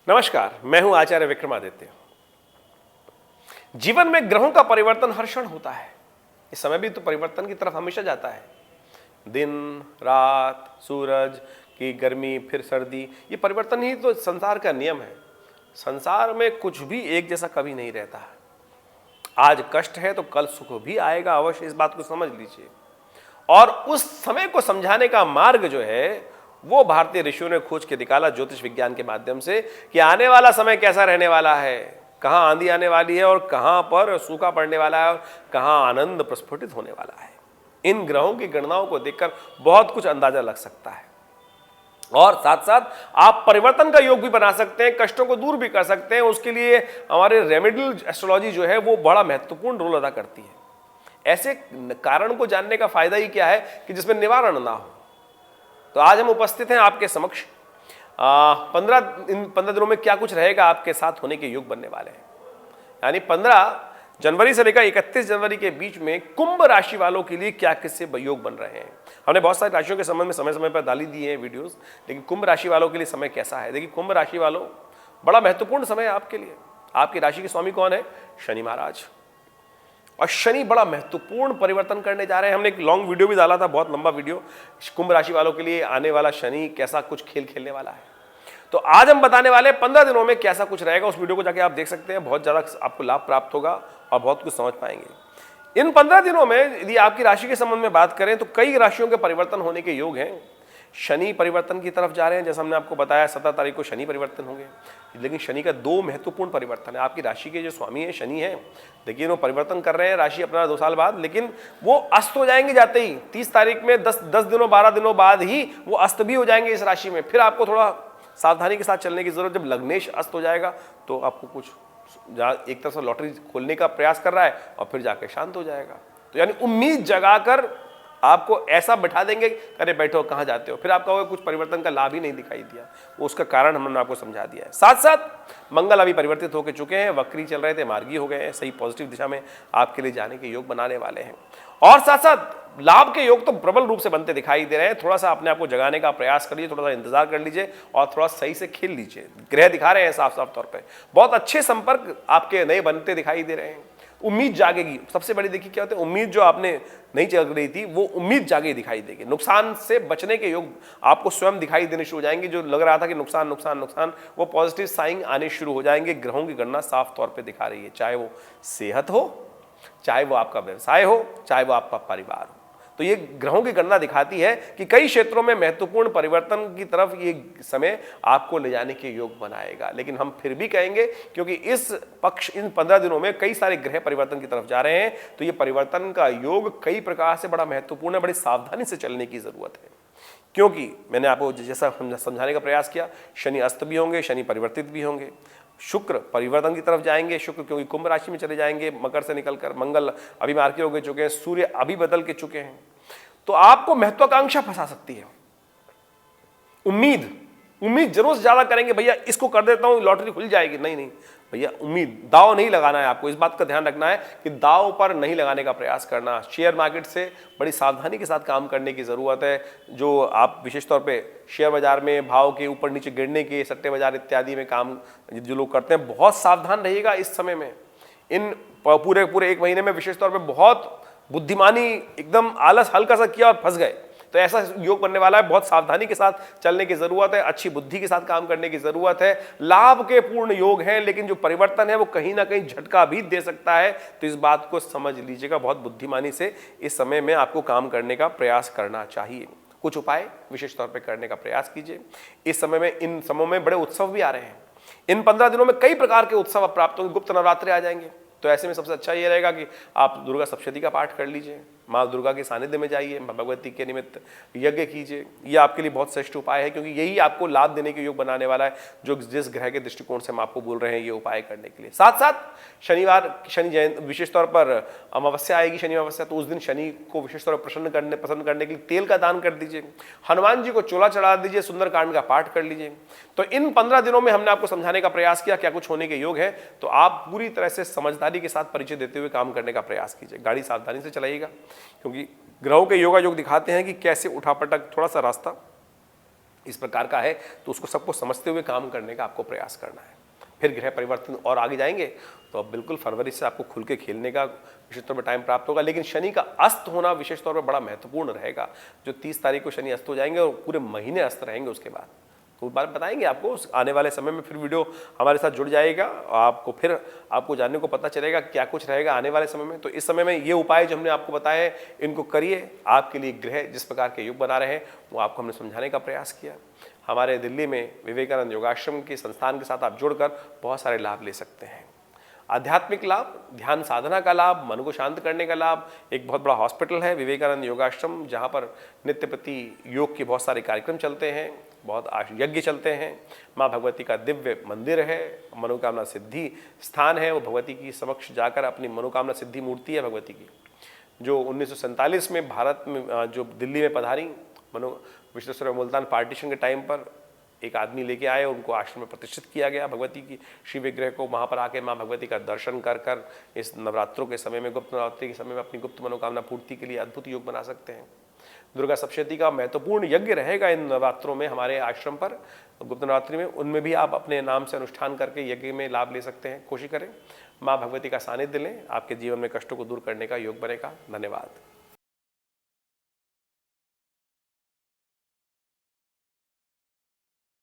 नमस्कार, मैं हूं आचार्य विक्रमादित्य। जीवन में ग्रहों का परिवर्तन हर क्षण होता है। इस समय भी तो परिवर्तन की तरफ हमेशा जाता है। दिन, रात, सूरज की गर्मी, फिर सर्दी, ये परिवर्तन ही तो संसार का नियम है। संसार में कुछ भी एक जैसा कभी नहीं रहता है। आज कष्ट है तो कल सुख भी आएगा, अवश्य, इस बात को समझ लीजिए। और उस समय को समझाने का मार्ग जो है वो भारतीय ऋषियों ने खोज के निकाला ज्योतिष विज्ञान के माध्यम से कि आने वाला समय कैसा रहने वाला है, कहां आंधी आने वाली है और कहां पर सूखा पड़ने वाला है और कहां आनंद प्रस्फुटित होने वाला है। इन ग्रहों की गणनाओं को देखकर बहुत कुछ अंदाजा लग सकता है और साथ साथ आप परिवर्तन का योग भी बना सकते हैं, कष्टों को दूर भी कर सकते हैं। उसके लिए हमारे रेमेडियल एस्ट्रोलॉजी जो है वो बड़ा महत्वपूर्ण रोल अदा करती है। ऐसे कारण को जानने का फायदा ही क्या है कि जिसमें निवारण ना हो। तो आज हम उपस्थित हैं आपके समक्ष। इन 15 दिनों में क्या कुछ रहेगा आपके साथ होने के योग बनने वाले हैं। यानी 15 जनवरी से लेकर 31 जनवरी के बीच में कुंभ राशि वालों के लिए क्या किससे योग बन रहे हैं। हमने बहुत सारी राशियों के संबंध में समय समय पर डाली दी है वीडियोस, लेकिन कुंभ राशि वालों के लिए समय कैसा है। देखिए, कुंभ राशि वालों, बड़ा महत्वपूर्ण समय है आपके लिए। आपकी राशि के स्वामी कौन है? शनि महाराज। और शनि बड़ा महत्वपूर्ण परिवर्तन करने जा रहे हैं। हमने एक लॉन्ग वीडियो भी डाला था, बहुत लंबा वीडियो, कुंभ राशि वालों के लिए आने वाला शनि कैसा कुछ खेल खेलने वाला है। तो आज हम बताने वाले 15 दिनों में कैसा कुछ रहेगा। उस वीडियो को जाके आप देख सकते हैं, बहुत ज्यादा आपको लाभ प्राप्त होगा और बहुत कुछ समझ पाएंगे। इन 15 दिनों में यदि आपकी राशि के संबंध में बात करें तो कई राशियों के परिवर्तन होने के योग हैं। शनि परिवर्तन की तरफ जा रहे हैं, जैसा हमने आपको बताया 17 तारीख को शनि परिवर्तन होंगे। लेकिन शनि का 2 महत्वपूर्ण परिवर्तन है। आपकी राशि के जो स्वामी है शनि है, देखिए वो परिवर्तन कर रहे हैं राशि अपना 2 साल बाद, लेकिन वो अस्त हो जाएंगे जाते ही 30 तारीख में। 10 दिनों 12 दिनों बाद ही वो अस्त भी हो जाएंगे इस राशि में। फिर आपको थोड़ा सावधानी के साथ चलने की जरूरत। जब लग्नेश अस्त हो जाएगा तो आपको कुछ एक तरफ से लॉटरी खोलने का प्रयास कर रहा है और फिर जाकर शांत हो जाएगा। तो यानी उम्मीद जगाकर आपको ऐसा बैठा देंगे, अरे बैठो कहाँ जाते हो, फिर आपका कुछ परिवर्तन का लाभ ही नहीं दिखाई दिया। वो उसका कारण हमने आपको समझा दिया है। साथ साथ मंगल अभी परिवर्तित होकर चुके हैं, वक्री चल रहे थे, मार्गी हो गए हैं, सही पॉजिटिव दिशा में आपके लिए जाने के योग बनाने वाले हैं। और साथ साथ लाभ के योग तो प्रबल रूप से बनते दिखाई दे रहे हैं। थोड़ा सा अपने आप को जगाने का प्रयास करिए, थोड़ा सा इंतजार कर लीजिए और थोड़ा सही से खेल लीजिए। ग्रह दिखा रहे हैं साफ साफ तौर पर, बहुत अच्छे संपर्क आपके नए बनते दिखाई दे रहे हैं। उम्मीद जागेगी। सबसे बड़ी देखिए क्या होता है, उम्मीद जो आपने नहीं जग रही थी वो उम्मीद जागे दिखाई देगी। नुकसान से बचने के योग आपको स्वयं दिखाई देने शुरू हो जाएंगे। जो लग रहा था कि नुकसान नुकसान नुकसान, वो पॉजिटिव साइन आने शुरू हो जाएंगे। ग्रहों की गणना साफ तौर पे दिखा रही है, चाहे वो सेहत हो, चाहे वो आपका व्यवसाय हो, चाहे वो आपका परिवार हो। तो ये ग्रहों की गणना दिखाती है कि कई क्षेत्रों में महत्वपूर्ण परिवर्तन की तरफ ये समय आपको ले जाने के योग बनाएगा। लेकिन हम फिर भी कहेंगे, क्योंकि इस पक्ष इन 15 दिनों में कई सारे ग्रह परिवर्तन की तरफ जा रहे हैं, तो ये परिवर्तन का योग कई प्रकार से बड़ा महत्वपूर्ण है। बड़ी सावधानी से चलने की जरूरत है, क्योंकि मैंने आपको जैसा समझाने का प्रयास किया, शनि अस्त भी होंगे, शनि परिवर्तित भी होंगे, शुक्र परिवर्तन की तरफ जाएंगे। शुक्र क्योंकि कुंभ राशि में चले जाएंगे मकर से निकलकर, मंगल अभी मार्गी हो चुके हैं, सूर्य अभी बदल के चुके हैं। तो आपको महत्वाकांक्षा फंसा सकती है। उम्मीद जरूर से ज्यादा करेंगे, भैया इसको कर देता हूं लॉटरी खुल जाएगी। नहीं नहीं भैया, उम्मीद, दाव नहीं लगाना है आपको। इस बात का ध्यान रखना है कि दाव पर नहीं लगाने का प्रयास करना। शेयर मार्केट से बड़ी सावधानी के साथ काम करने की जरूरत है। जो आप विशेष तौर पे शेयर बाजार में भाव के ऊपर नीचे गिरने के, सट्टे बाजार इत्यादि में काम जो लोग करते हैं, बहुत सावधान रहिएगा इस समय में। इन पूरे 1 महीने में विशेष तौर पर बहुत बुद्धिमानी, एकदम आलस हल्का सा किया और फंस गए, तो ऐसा योग बनने वाला है। बहुत सावधानी के साथ चलने की जरूरत है, अच्छी बुद्धि के साथ काम करने की जरूरत है। लाभ के पूर्ण योग हैं, लेकिन जो परिवर्तन है वो कहीं ना कहीं झटका भी दे सकता है। तो इस बात को समझ लीजिएगा, बहुत बुद्धिमानी से इस समय में आपको काम करने का प्रयास करना चाहिए। कुछ उपाय विशेष तौर पर करने का प्रयास कीजिए इस समय में। इन समयों में बड़े उत्सव भी आ रहे हैं। इन 15 दिनों में कई प्रकार के उत्सव प्राप्त होंगे। गुप्त नवरात्रि आ जाएंगे, तो ऐसे में सबसे अच्छा ये रहेगा कि आप दुर्गा सप्तशती का पाठ कर लीजिए, माँ दुर्गा के सानिध्य में जाइए, भगवती के निमित्त यज्ञ कीजिए। ये आपके लिए बहुत श्रेष्ठ उपाय है, क्योंकि यही आपको लाभ देने के योग बनाने वाला है, जो जिस ग्रह के दृष्टिकोण से हम आपको बोल रहे हैं ये उपाय करने के लिए। साथ साथ शनि जयंती, विशेष तौर पर अमावस्या आएगी, शनि अमावस्या, तो उस दिन शनि को विशेष तौर पर पसंद करने के लिए तेल का दान कर दीजिए, हनुमान जी को चोला चढ़ा दीजिए, सुंदरकांड का पाठ कर लीजिए। तो इन 15 दिनों में हमने आपको समझाने का प्रयास किया क्या कुछ होने के योग है। तो आप पूरी तरह से समझदारी के साथ परिचय देते हुए काम करने का प्रयास कीजिए। गाड़ी सावधानी से चलाइएगा, क्योंकि ग्रहों के योगा योग दिखाते हैं कि कैसे उठापटक थोड़ा सा रास्ता इस प्रकार का है, तो उसको सबको समझते हुए काम करने का आपको प्रयास करना है। फिर गृह परिवर्तन और आगे जाएंगे तो अब बिल्कुल फरवरी से आपको खुल के खेलने का विशेष तौर पर टाइम प्राप्त होगा। लेकिन शनि का अस्त होना विशेष तौर पर बड़ा महत्वपूर्ण रहेगा। जो 30 तारीख को शनि अस्त हो जाएंगे और पूरे महीने अस्त रहेंगे उसके बाद, तो बात बताएंगे आपको आने वाले समय में। फिर वीडियो हमारे साथ जुड़ जाएगा, आपको जानने को पता चलेगा क्या कुछ रहेगा आने वाले समय में। तो इस समय में ये उपाय जो हमने आपको बताए इनको करिए। आपके लिए ग्रह जिस प्रकार के युग बना रहे हैं वो आपको हमने समझाने का प्रयास किया। हमारे दिल्ली में विवेकानंद योगाश्रम के संस्थान के साथ आप जुड़कर बहुत सारे लाभ ले सकते हैं। आध्यात्मिक लाभ, ध्यान साधना का लाभ, मन को शांत करने का लाभ। एक बहुत बड़ा हॉस्पिटल है विवेकानंद योगाश्रम, जहाँ पर नित्य प्रति योग के बहुत सारे कार्यक्रम चलते हैं, बहुत यज्ञ चलते हैं। माँ भगवती का दिव्य मंदिर है, मनोकामना सिद्धि स्थान है। वो भगवती की समक्ष जाकर अपनी मनोकामना सिद्धि मूर्ति है भगवती की, जो 1947 में भारत में जो दिल्ली में पधारी। विश्वेश्वर मुल्तान पार्टीशन के टाइम पर एक आदमी लेके आए, उनको आश्रम में प्रतिष्ठित किया गया भगवती की श्री विग्रह को। वहाँ पर आके माँ भगवती का दर्शन कर कर इस नवरात्रों के समय में, गुप्त नवरात्रि के समय में अपनी गुप्त मनोकामना पूर्ति के लिए अद्भुत योग बना सकते हैं। दुर्गा सप्तशती का महत्वपूर्ण यज्ञ रहेगा इन नवरात्रों में हमारे आश्रम पर, गुप्त नवरात्रि में। उनमें भी आप अपने नाम से अनुष्ठान करके यज्ञ में लाभ ले सकते हैं। कोशिश करें, माँ भगवती का सानिध्य लें, आपके जीवन में कष्टों को दूर करने का योग बनेगा। धन्यवाद।